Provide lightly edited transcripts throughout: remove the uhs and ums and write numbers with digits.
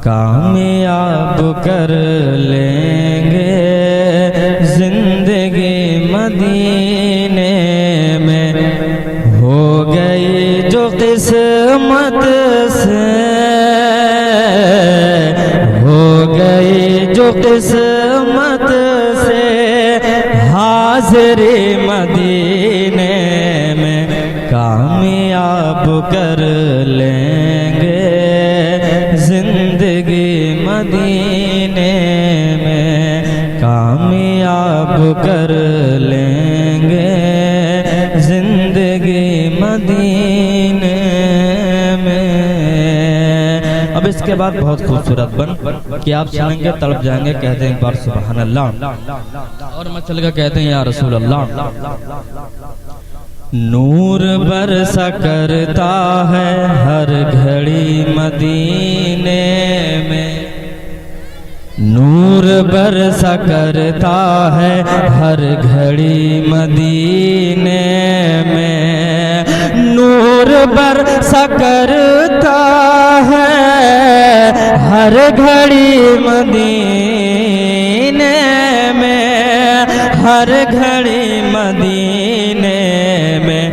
کامیاب کر لیں گے زندگی مدینے میں، ہو گئی جو قسمت سے، ہو گئی جو قسمت سے حاضری مدینے میں، کامیاب کر لیں گے زندگی مدینے میں، کامیاب کر لیں گے زندگی مدینے میں۔ اب اس کے بعد بہت خوبصورت بن کہ آپ سنیں گے تڑپ جائیں گے، کہتے ہیں ایک بار سبحان اللہ، اور میں چل گا کہتے ہیں یا رسول اللہ۔ نور برسا کرتا ہے ہر گھڑی مدینے میں، نور برسا کرتا ہے ہر گھڑی مدینے میں، نور برسا کرتا ہے ہر گھڑی مدینے میں، ہر گھڑی مدینے میں،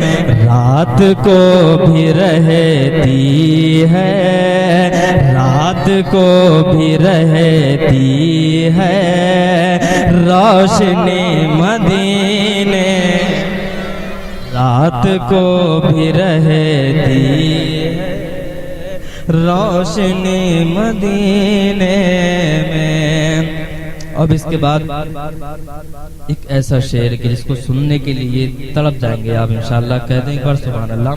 رات کو بھی رہتی ہے، رات کو بھی رہتی ہے روشنی مدینے، رات کو بھی رہتی ہے روشنی مدینے میں۔ اب اس کے بعد ایک ایسا شعر کہ جس کو سننے کے لیے تڑپ جائیں گے آپ انشاءاللہ، کہہ دیں ایک بار سبحان اللہ۔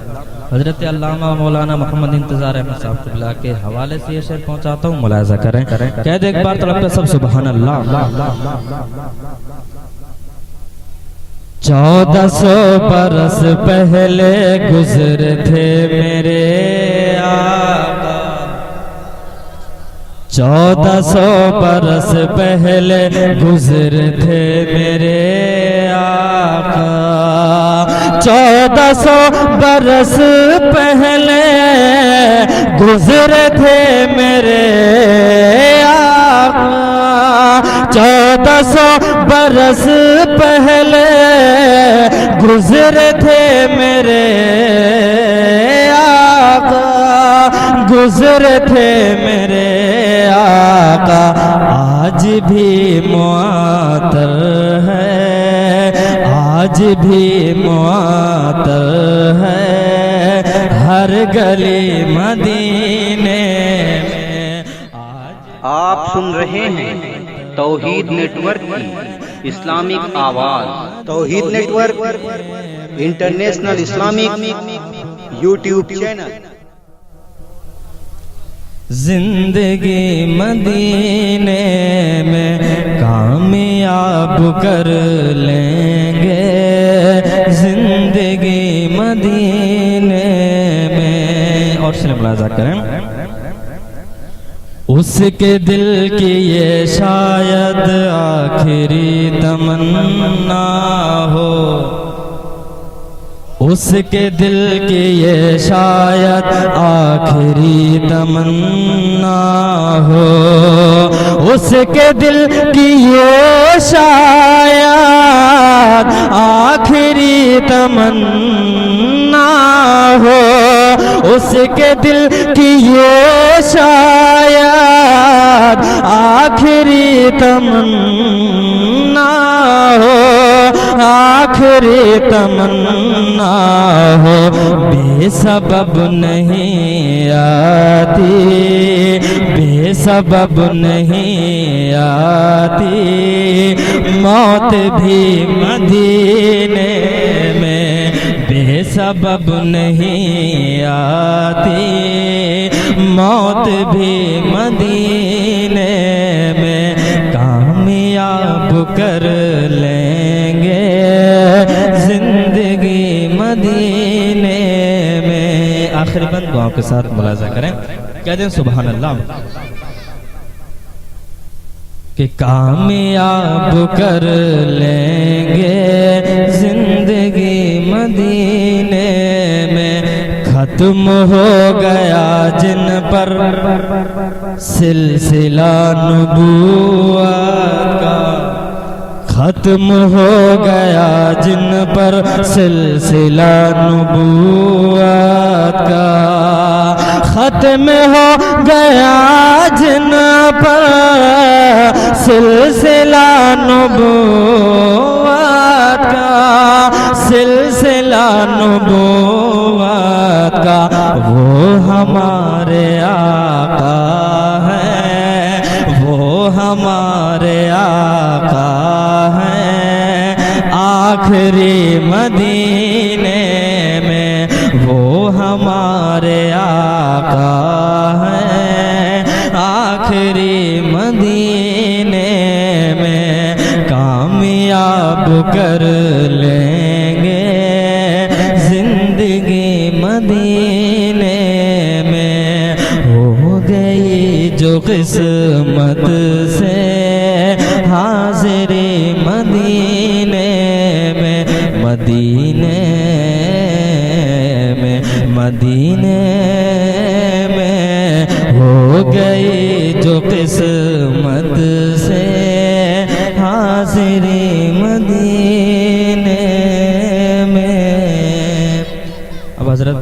حضرت علامہ مولانا محمد انتظار احمد صاحب اللہ کے حوالے سے یہ شعر پہنچاتا ہوں، ملاحظہ کریں، کہہ دیں ایک بار تڑپ کر سب سبحان اللہ۔ 1400 برس پہلے گزر تھے میرے آقا، 1400 برس پہلے گزر تھے میرے آقا، 1400 برس پہلے گزر تھے میرے آقا، 1400 برس پہلے گزر تھے میرے آقا، گزر تھے میرے آقا، آج بھی معطر ہے، آج بھی معطر ہے ہر گلی مدینے میں۔ آپ سن رہے ہیں توحید نیٹ ورک کی اسلامک آواز، Tawheed network international Islamic YouTube channel. زندگی مدینے میں کامیاب کر لیں گے زندگی مدینے میں۔ اور سے ملاحظہ کریں، اس کے دل کی یہ شاید آخری تمنا ہو، اس کے دل کی یہ شاید آخری تمنا ہو، اس کے دل کی یہ شاید آخری تمنا ہو، اس کے دل کی یہ شاید آخری تمنا ہو، آخری تمنا ہو، بے سبب نہیں آتی، بے سبب نہیں آتی موت بھی مدینے میں، بے سبب نہیں آتی موت بھی مدینے میں، کامیاب کر لیں گے زندگی مدینے میں۔ آخر بند دعاؤں کے ساتھ ملاحظہ کریں، کہہ دیں سبحان اللہ، کہ کامیاب کر لیں گے زندگی مدینے میں، ختم ہو گیا جن پر سلسلہ نبوت کا، ختم ہو گیا جن پر سلسلہ نبوت کا، ختم ہو گیا جن پر سلسلہ نبوت کا، سلسلہ نبوت کا، وہ ہمارے آقا ہیں، وہ ہمارے آقا ہیں، آخری مدینے میں وہ ہمارے آقا ہیں، آخری مدینے میں کامیاب کر لیں گے زندگی مدینے میں، ہو گئی جو قسمت سے حاضری مدینے میں، مدینے میں، مدینے میں ہو گئی جو قسمت سے حاضری مدینے میں۔ اب حضرت